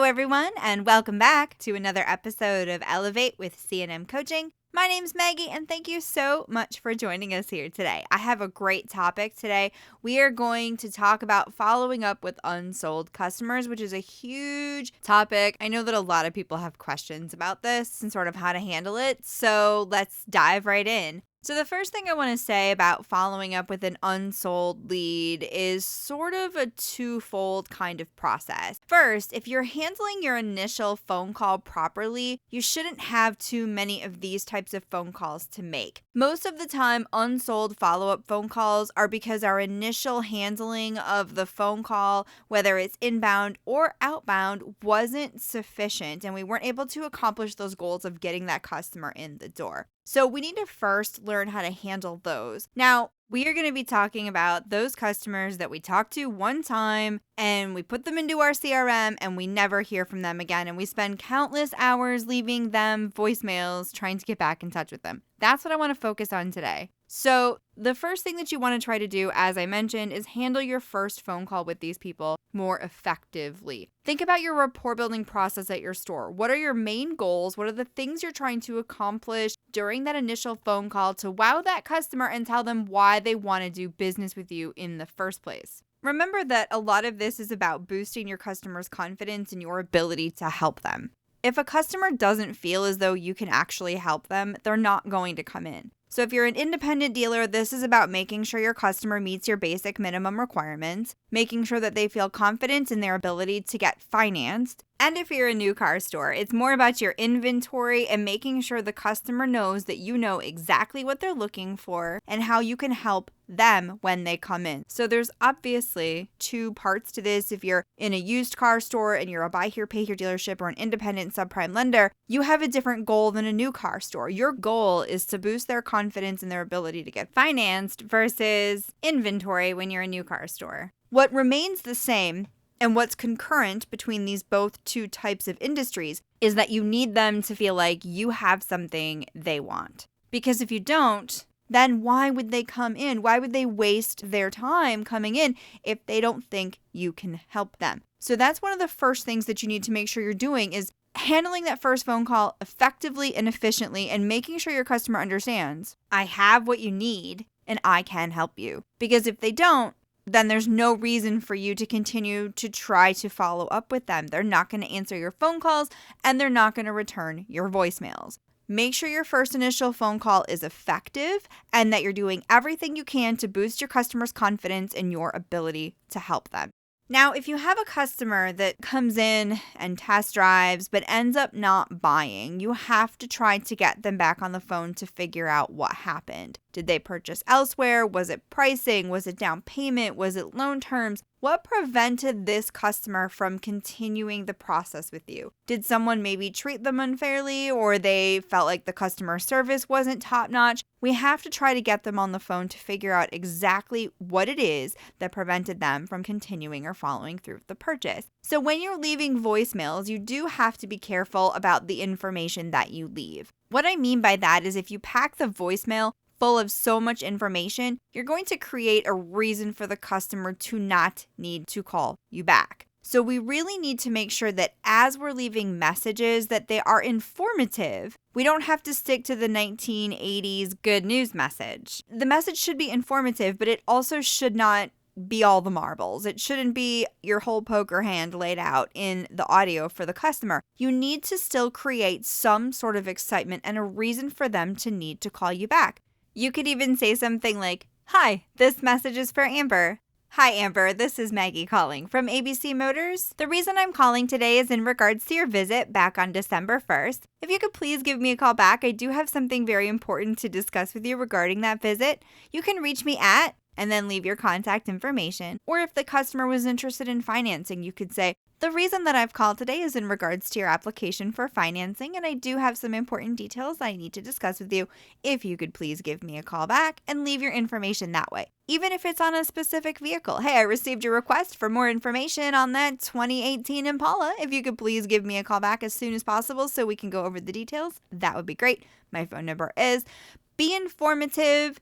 everyone, and welcome back to another episode of Elevate with C&M Coaching. My name's Maggie, and thank you so much for joining us here today. I have a great topic today. We are going to talk about following up with unsold customers, which is a huge topic. I know that a lot of people have questions about this and sort of how to handle it, so let's dive right in. So the first thing I want to say about following up with an unsold lead is sort of a twofold kind of process. First, if you're handling your initial phone call properly, you shouldn't have too many of these types of phone calls to make. Most of the time, unsold follow-up phone calls are because our initial handling of the phone call, whether it's inbound or outbound, wasn't sufficient, and we weren't able to accomplish those goals of getting that customer in the door. So we need to first learn how to handle those. Now, we are going to be talking about those customers that we talked to one time and we put them into our CRM and we never hear from them again. And we spend countless hours leaving them voicemails trying to get back in touch with them. That's what I want to focus on today. So the first thing that you want to try to do, as I mentioned, is handle your first phone call with these people more effectively. Think about your rapport building process at your store. What are your main goals? What are the things you're trying to accomplish during that initial phone call to wow that customer and tell them why they want to do business with you in the first place? Remember that a lot of this is about boosting your customer's confidence in your ability to help them. If a customer doesn't feel as though you can actually help them, they're not going to come in. So if you're an independent dealer, this is about making sure your customer meets your basic minimum requirements, making sure that they feel confident in their ability to get financed. And if you're a new car store, it's more about your inventory and making sure the customer knows that you know exactly what they're looking for and how you can help them when they come in. So there's obviously two parts to this. If you're in a used car store and you're a buy here, pay here dealership or an independent subprime lender, you have a different goal than a new car store. Your goal is to boost their confidence in their ability to get financed versus inventory when you're a new car store. What remains the same and what's concurrent between these both two types of industries is that you need them to feel like you have something they want. Because if you don't, then why would they come in? Why would they waste their time coming in if they don't think you can help them? So that's one of the first things that you need to make sure you're doing is handling that first phone call effectively and efficiently and making sure your customer understands, I have what you need and I can help you. Because if they don't, then there's no reason for you to continue to try to follow up with them. They're not going to answer your phone calls and they're not going to return your voicemails. Make sure your first initial phone call is effective and that you're doing everything you can to boost your customer's confidence in your ability to help them. Now, if you have a customer that comes in and test drives but ends up not buying, you have to try to get them back on the phone to figure out what happened. Did they purchase elsewhere? Was it pricing? Was it down payment? Was it loan terms? What prevented this customer from continuing the process with you? Did someone maybe treat them unfairly or they felt like the customer service wasn't top notch? We have to try to get them on the phone to figure out exactly what it is that prevented them from continuing or following through with the purchase. So when you're leaving voicemails, you do have to be careful about the information that you leave. What I mean by that is if you pack the voicemail full of so much information, you're going to create a reason for the customer to not need to call you back. So we really need to make sure that as we're leaving messages that they are informative. We don't have to stick to the 1980s good news message. The message should be informative, but it also should not be all the marbles. It shouldn't be your whole poker hand laid out in the audio for the customer. You need to still create some sort of excitement and a reason for them to need to call you back. You could even say something like, "Hi, this message is for Amber. Hi, Amber. This is Maggie calling from ABC Motors. The reason I'm calling today is in regards to your visit back on December 1st. If you could please give me a call back, I do have something very important to discuss with you regarding that visit. You can reach me at," and then leave your contact information. Or if the customer was interested in financing, you could say, "The reason that I've called today is in regards to your application for financing, and I do have some important details I need to discuss with you. If you could please give me a call back," and leave your information that way. Even if it's on a specific vehicle. "Hey, I received your request for more information on that 2018 Impala. If you could please give me a call back as soon as possible so we can go over the details, that would be great. My phone number is," Be informative.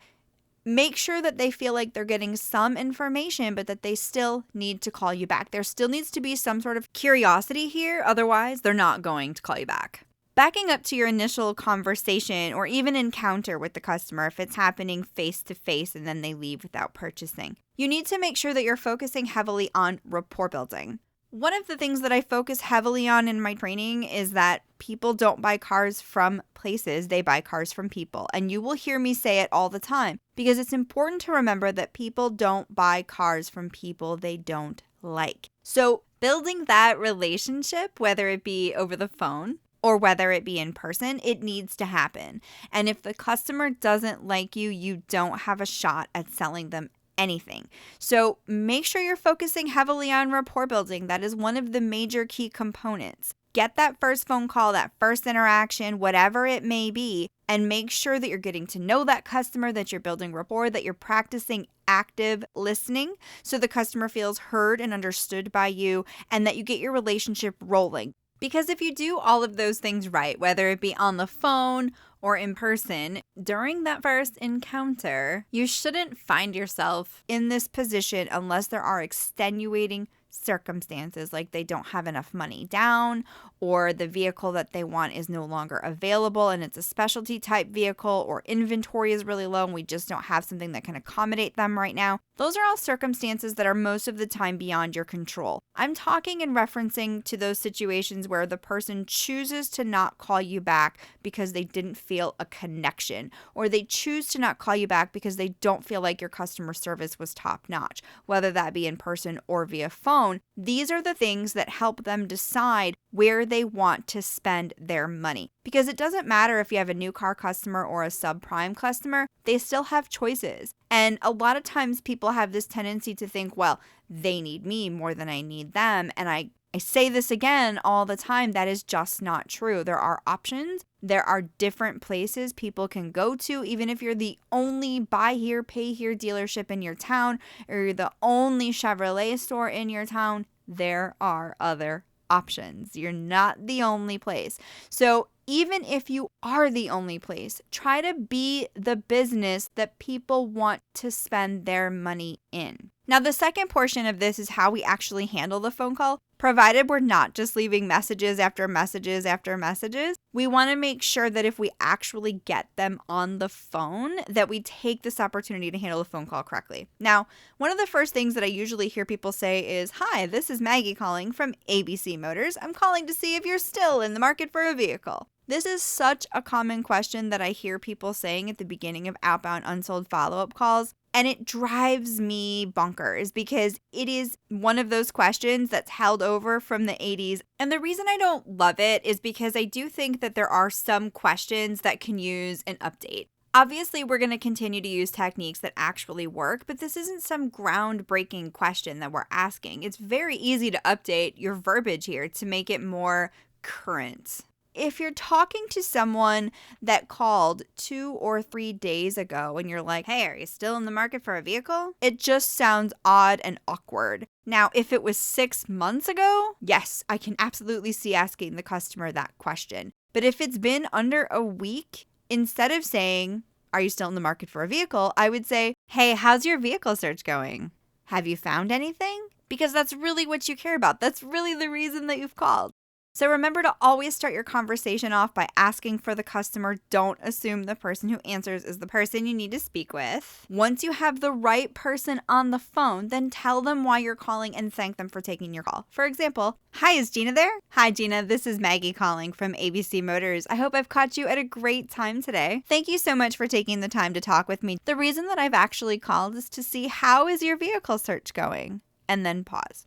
make sure that they feel like they're getting some information, but that they still need to call you back. There still needs to be some sort of curiosity here. Otherwise, they're not going to call you back. Backing up to your initial conversation or even encounter with the customer, if it's happening face to face and then they leave without purchasing, you need to make sure that you're focusing heavily on rapport building. One of the things that I focus heavily on in my training is that people don't buy cars from places, they buy cars from people. And you will hear me say it all the time because it's important to remember that people don't buy cars from people they don't like. So building that relationship, whether it be over the phone or whether it be in person, it needs to happen. And if the customer doesn't like you, you don't have a shot at selling them anything. So make sure you're focusing heavily on rapport building. That is one of the major key components. Get that first phone call, that first interaction, whatever it may be, and make sure that you're getting to know that customer, that you're building rapport, that you're practicing active listening so the customer feels heard and understood by you, and that you get your relationship rolling. Because if you do all of those things right, whether it be on the phone or in person, during that first encounter, you shouldn't find yourself in this position unless there are extenuating circumstances, like they don't have enough money down or the vehicle that they want is no longer available and it's a specialty type vehicle, or inventory is really low and we just don't have something that can accommodate them right now. Those are all circumstances that are most of the time beyond your control. I'm talking and referencing to those situations where the person chooses to not call you back because they didn't feel a connection, or they choose to not call you back because they don't feel like your customer service was top notch, whether that be in person or via phone. These are the things that help them decide where they want to spend their money. Because it doesn't matter if you have a new car customer or a subprime customer, they still have choices. And a lot of times people have this tendency to think, well, they need me more than I need them. And I say this again all the time, that is just not true. There are options. There are different places people can go to, even if you're the only buy here, pay here dealership in your town, or you're the only Chevrolet store in your town, there are other options. You're not the only place. So even if you are the only place, try to be the business that people want to spend their money in. Now, the second portion of this is how we actually handle the phone call. Provided we're not just leaving messages after messages after messages, we want to make sure that if we actually get them on the phone, that we take this opportunity to handle the phone call correctly. Now, one of the first things that I usually hear people say is, "Hi, this is Maggie calling from ABC Motors. I'm calling to see if you're still in the market for a vehicle." This is such a common question that I hear people saying at the beginning of outbound unsold follow-up calls. And it drives me bonkers because it is one of those questions that's held over from the 80s. And the reason I don't love it is because I do think that there are some questions that can use an update. Obviously, we're going to continue to use techniques that actually work, but this isn't some groundbreaking question that we're asking. It's very easy to update your verbiage here to make it more current. If you're talking to someone that called 2 or 3 days ago and you're like, "Hey, are you still in the market for a vehicle?" It just sounds odd and awkward. Now, if it was 6 months ago, yes, I can absolutely see asking the customer that question. But if it's been under a week, instead of saying, "Are you still in the market for a vehicle?" I would say, "Hey, how's your vehicle search going? Have you found anything?" Because that's really what you care about. That's really the reason that you've called. So remember to always start your conversation off by asking for the customer. Don't assume the person who answers is the person you need to speak with. Once you have the right person on the phone, then tell them why you're calling and thank them for taking your call. For example, "Hi, is Gina there?" "Hi, Gina. This is Maggie calling from ABC Motors. I hope I've caught you at a great time today. Thank you so much for taking the time to talk with me. The reason that I've actually called is to see how is your vehicle search going?" And then pause.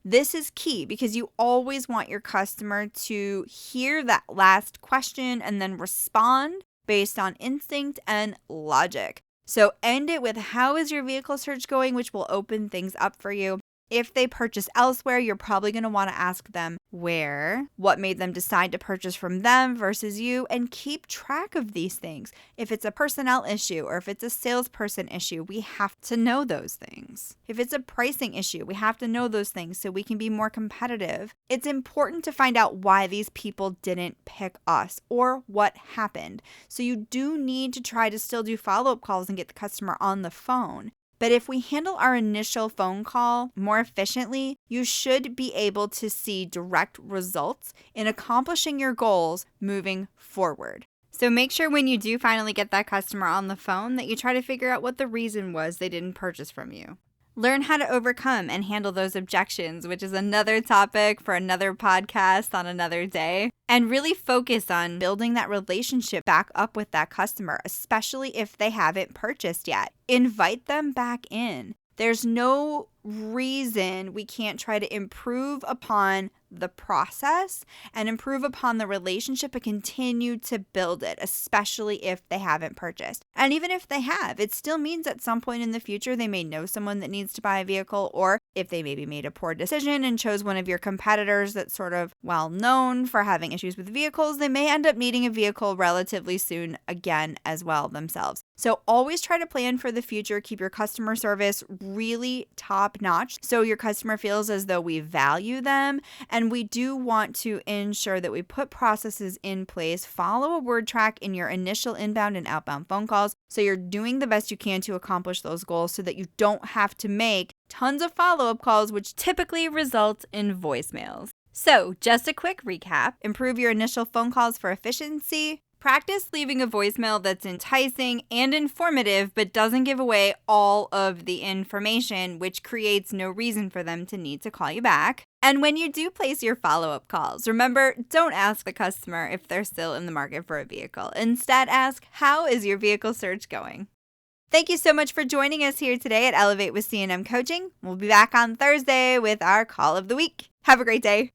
This is key because you always want your customer to hear that last question and then respond based on instinct and logic. So end it with, "How is your vehicle search going?" which will open things up for you. If they purchase elsewhere, you're probably going to want to ask them where, what made them decide to purchase from them versus you, and keep track of these things. If it's a personnel issue or if it's a salesperson issue, we have to know those things. If it's a pricing issue, we have to know those things so we can be more competitive. It's important to find out why these people didn't pick us or what happened. So you do need to try to still do follow-up calls and get the customer on the phone. But if we handle our initial phone call more efficiently, you should be able to see direct results in accomplishing your goals moving forward. So make sure when you do finally get that customer on the phone that you try to figure out what the reason was they didn't purchase from you. Learn how to overcome and handle those objections, which is another topic for another podcast on another day. And really focus on building that relationship back up with that customer, especially if they haven't purchased yet. Invite them back in. There's no reason we can't try to improve upon the process and improve upon the relationship and continue to build it, especially if they haven't purchased. And even if they have, it still means at some point in the future they may know someone that needs to buy a vehicle, or if they maybe made a poor decision and chose one of your competitors that's sort of well known for having issues with vehicles, they may end up needing a vehicle relatively soon again as well themselves. So always try to plan for the future. Keep your customer service really top notch so your customer feels as though we value them. And we do want to ensure that we put processes in place, follow a word track in your initial inbound and outbound phone calls so you're doing the best you can to accomplish those goals so that you don't have to make tons of follow-up calls, which typically result in voicemails. So just a quick recap: improve your initial phone calls for efficiency. Practice leaving a voicemail that's enticing and informative but doesn't give away all of the information, which creates no reason for them to need to call you back. And when you do place your follow-up calls, remember, don't ask the customer if they're still in the market for a vehicle. Instead, ask, how is your vehicle search going? Thank you so much for joining us here today at Elevate with C&M Coaching. We'll be back on Thursday with our call of the week. Have a great day.